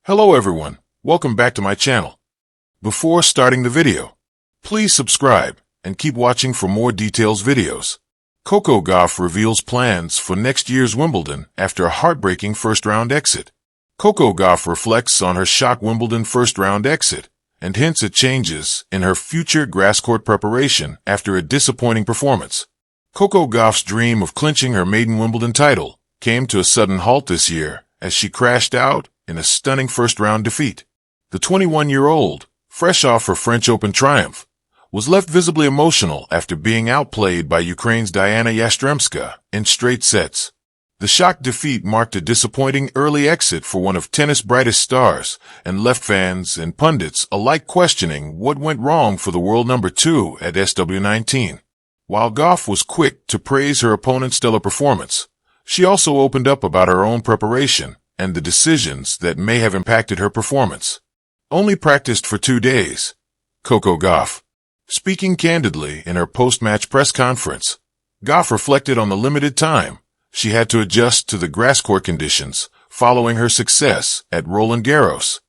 Hello everyone, welcome back to my channel. Before starting the video, please subscribe and keep watching for more details videos. Coco Gauff reveals plans for next year's Wimbledon after a heartbreaking first-round exit. Coco Gauff reflects on her shock Wimbledon first-round exit and hints at changes in her future grass court preparation after a disappointing performance. Coco Gauff's dream of clinching her maiden Wimbledon title came to a sudden halt this year as she crashed out in a stunning first-round defeat. The 21-year-old, fresh off her French Open triumph, was left visibly emotional after being outplayed by Ukraine's Diana Yastremska in straight sets. The shock defeat marked a disappointing early exit for one of tennis' brightest stars and left fans and pundits alike questioning what went wrong for the world number 2 at SW19. While Gauff was quick to praise her opponent's stellar performance, she also opened up about her own preparation and the decisions that may have impacted her performance. Only practiced for 2 days. Coco Gauff. Speaking candidly in her post-match press conference, Gauff reflected on the limited time she had to adjust to the grass court conditions following her success at Roland Garros.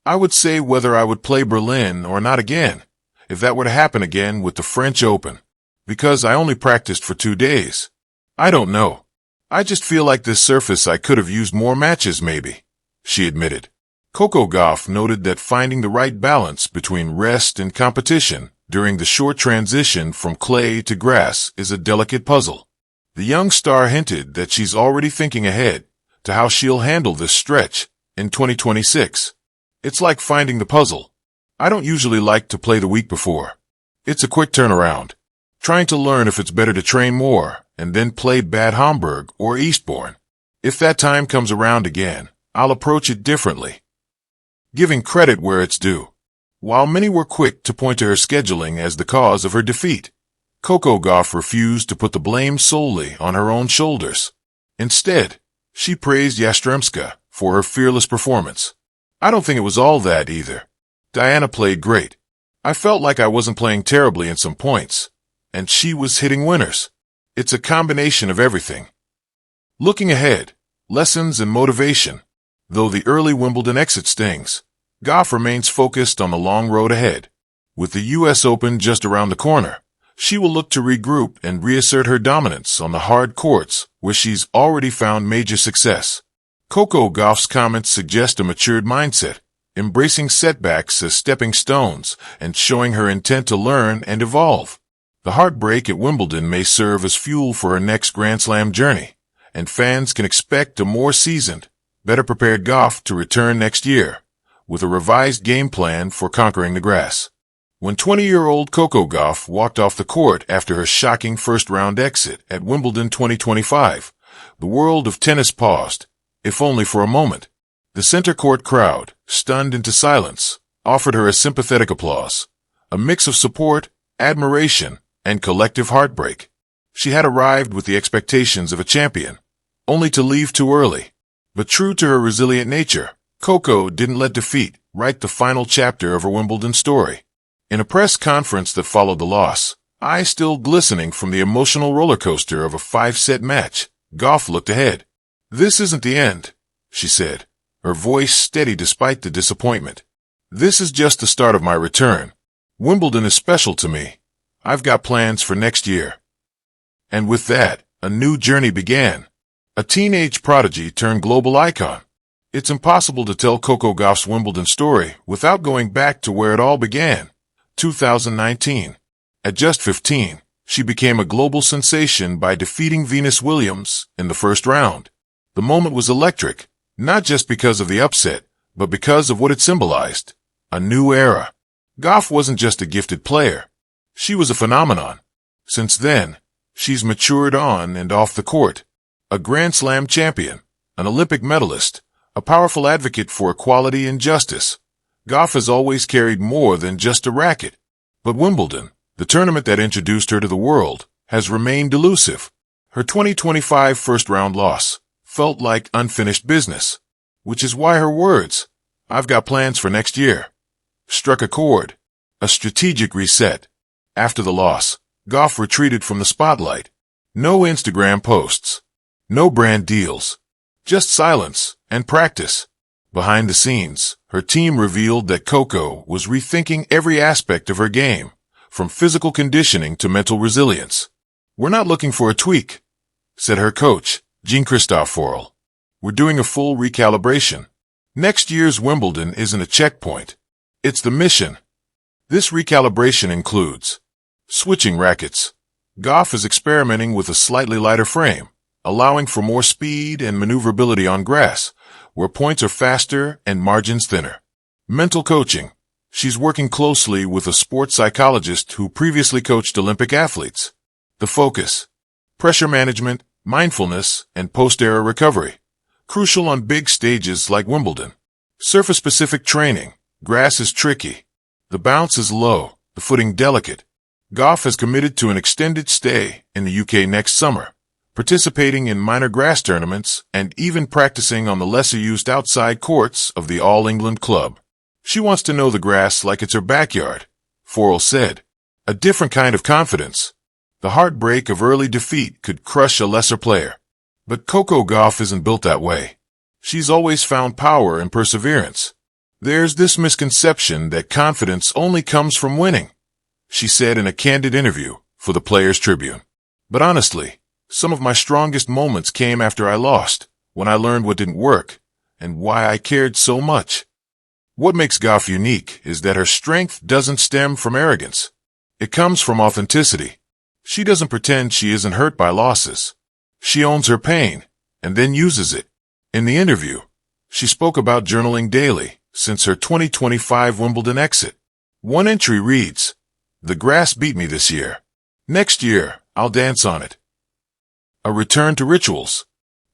I would say whether I would play Berlin or not again, if that were to happen again with the French Open, because I only practiced for 2 days. I don't know. I just feel like this surface I could have used more matches maybe, she admitted. Coco Gauff noted that finding the right balance between rest and competition during the short transition from clay to grass is a delicate puzzle. The young star hinted that she's already thinking ahead to how she'll handle this stretch in 2026. It's like finding the puzzle. I don't usually like to play the week before. It's a quick turnaround. Trying to learn if it's better to train more and then play Bad Homburg or Eastbourne. If that time comes around again, I'll approach it differently. Giving credit where it's due. While many were quick to point to her scheduling as the cause of her defeat, Coco Gauff refused to put the blame solely on her own shoulders. Instead, she praised Yastremska for her fearless performance. I don't think it was all that either. Diana played great. I felt like I wasn't playing terribly in some points, and she was hitting winners. It's a combination of everything. Looking ahead, lessons and motivation. Though the early Wimbledon exit stings, Gauff remains focused on the long road ahead. With the U.S. Open just around the corner, she will look to regroup and reassert her dominance on the hard courts where she's already found major success. Coco Gauff's comments suggest a matured mindset, embracing setbacks as stepping stones and showing her intent to learn and evolve. The heartbreak at Wimbledon may serve as fuel for her next Grand Slam journey, and fans can expect a more seasoned, better prepared Gauff to return next year, with a revised game plan for conquering the grass. When 20-year-old Coco Gauff walked off the court after her shocking first-round exit at Wimbledon 2025, the world of tennis paused, if only for a moment. The center court crowd, stunned into silence, offered her a sympathetic applause, a mix of support, admiration, and collective heartbreak. She had arrived with the expectations of a champion, only to leave too early. But true to her resilient nature, Coco didn't let defeat write the final chapter of her Wimbledon story. In a press conference that followed the loss, eyes still glistening from the emotional roller coaster of a 5-set match, Gauff looked ahead. "This isn't the end," she said, her voice steady despite the disappointment. "This is just the start of my return. Wimbledon is special to me. I've got plans for next year." And with that, a new journey began. A teenage prodigy turned global icon. It's impossible to tell Coco Gauff's Wimbledon story without going back to where it all began. 2019. At just 15, she became a global sensation by defeating Venus Williams in the first round. The moment was electric, not just because of the upset, but because of what it symbolized. A new era. Gauff wasn't just a gifted player. She was a phenomenon. Since then, she's matured on and off the court. A Grand Slam champion, an Olympic medalist, a powerful advocate for equality and justice. Gauff has always carried more than just a racket. But Wimbledon, the tournament that introduced her to the world, has remained elusive. Her 2025 first-round loss felt like unfinished business, which is why her words, "I've got plans for next year," struck a chord, a strategic reset. After the loss, Gauff retreated from the spotlight. No Instagram posts. No brand deals. Just silence and practice. Behind the scenes, her team revealed that Coco was rethinking every aspect of her game, from physical conditioning to mental resilience. "We're not looking for a tweak," said her coach, Jean-Christophe Forel. "We're doing a full recalibration. Next year's Wimbledon isn't a checkpoint. It's the mission." This recalibration includes switching rackets. Gauff is experimenting with a slightly lighter frame, allowing for more speed and maneuverability on grass, where points are faster and margins thinner. Mental coaching. She's working closely with a sports psychologist who previously coached Olympic athletes. The focus. Pressure management, mindfulness, and post-era recovery. Crucial on big stages like Wimbledon. Surface-specific training. Grass is tricky. The bounce is low, the footing delicate. Gauff has committed to an extended stay in the UK next summer, participating in minor grass tournaments and even practicing on the lesser-used outside courts of the All England Club. "She wants to know the grass like it's her backyard," Forel said. "A different kind of confidence. The heartbreak of early defeat could crush a lesser player. But Coco Gauff isn't built that way. She's always found power and perseverance. There's this misconception that confidence only comes from winning," she said in a candid interview for the Players' Tribune. "But honestly, some of my strongest moments came after I lost, when I learned what didn't work, and why I cared so much." What makes Gauff unique is that her strength doesn't stem from arrogance. It comes from authenticity. She doesn't pretend she isn't hurt by losses. She owns her pain, and then uses it. In the interview, she spoke about journaling daily since her 2025 Wimbledon exit. One entry reads, "The grass beat me this year. Next year, I'll dance on it." A return to rituals.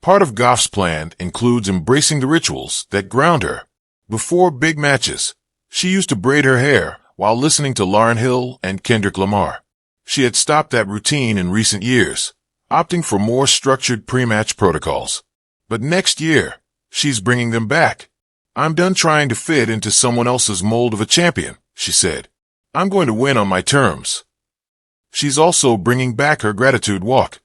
Part of Gauff's plan includes embracing the rituals that ground her. Before big matches, she used to braid her hair while listening to Lauryn Hill and Kendrick Lamar. She had stopped that routine in recent years, opting for more structured pre-match protocols. But next year, she's bringing them back. "I'm done trying to fit into someone else's mold of a champion," she said. "I'm going to win on my terms." She's also bringing back her gratitude walk,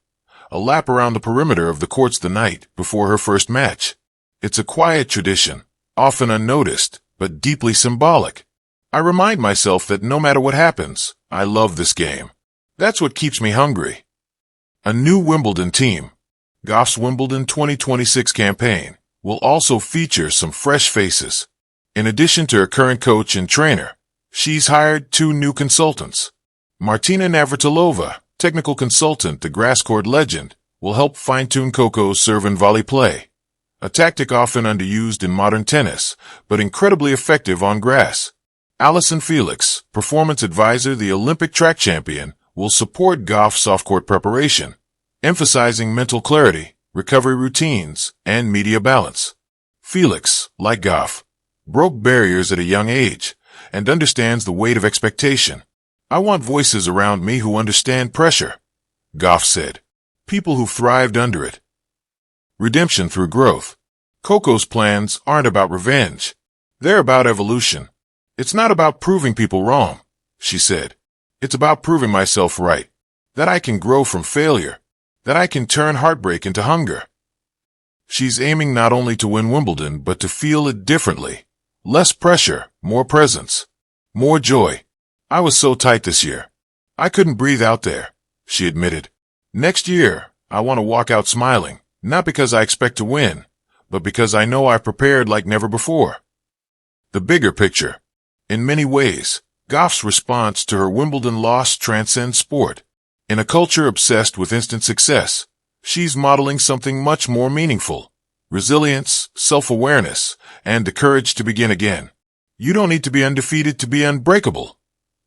a lap around the perimeter of the courts the night before her first match. It's a quiet tradition, often unnoticed, but deeply symbolic. "I remind myself that no matter what happens, I love this game. That's what keeps me hungry." A new Wimbledon team. Gauff's Wimbledon 2026 campaign will also feature some fresh faces. In addition to her current coach and trainer, she's hired 2 new consultants. Martina Navratilova, technical consultant to grass court legend, will help fine-tune Coco's serve and volley play, a tactic often underused in modern tennis, but incredibly effective on grass. Alison Felix, performance advisor, the Olympic track champion, will support Gauff's off-court preparation, emphasizing mental clarity, recovery routines, and media balance. Felix, like Gauff, broke barriers at a young age and understands the weight of expectation. "I want voices around me who understand pressure," Gauff said. "People who thrived under it." Redemption through growth. Coco's plans aren't about revenge. They're about evolution. "It's not about proving people wrong," she said. "It's about proving myself right, that I can grow from failure, that I can turn heartbreak into hunger." She's aiming not only to win Wimbledon, but to feel it differently. Less pressure, more presence, more joy. "I was so tight this year. I couldn't breathe out there," she admitted. "Next year, I want to walk out smiling, not because I expect to win, but because I know I prepared like never before." The bigger picture. In many ways, Gauff's response to her Wimbledon loss transcends sport. In a culture obsessed with instant success, she's modeling something much more meaningful: resilience, self-awareness, and the courage to begin again. "You don't need to be undefeated to be unbreakable,"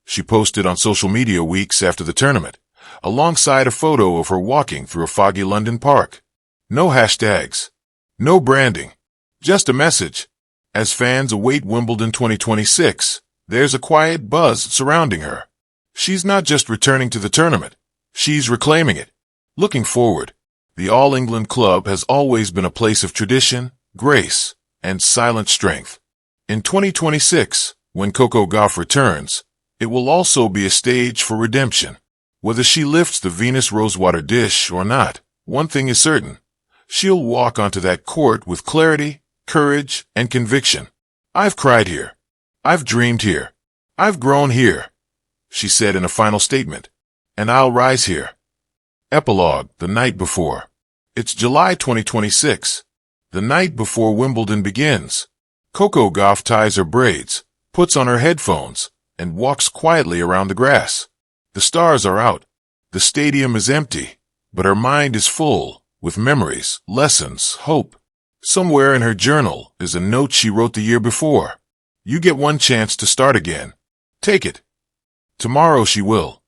she posted on social media weeks after the tournament, alongside a photo of her walking through a foggy London park. No hashtags, no branding, just a message. As fans await Wimbledon 2026, there's a quiet buzz surrounding her. She's not just returning to the tournament, she's reclaiming it. Looking forward, the All England Club has always been a place of tradition, grace, and silent strength. In 2026, when Coco Gauff returns, it will also be a stage for redemption. Whether she lifts the Venus Rosewater dish or not, one thing is certain: she'll walk onto that court with clarity, courage, and conviction. I've cried here. I've dreamed here. I've grown here, she said in a final statement. And I'll rise here. Epilogue, the night before. It's July 2026. The night before Wimbledon begins. Coco Gauff ties her braids, puts on her headphones, and walks quietly around the grass. The stars are out. The stadium is empty, but her mind is full, with memories, lessons, hope. Somewhere in her journal is a note she wrote the year before. You get one chance to start again. Take it. Tomorrow she will.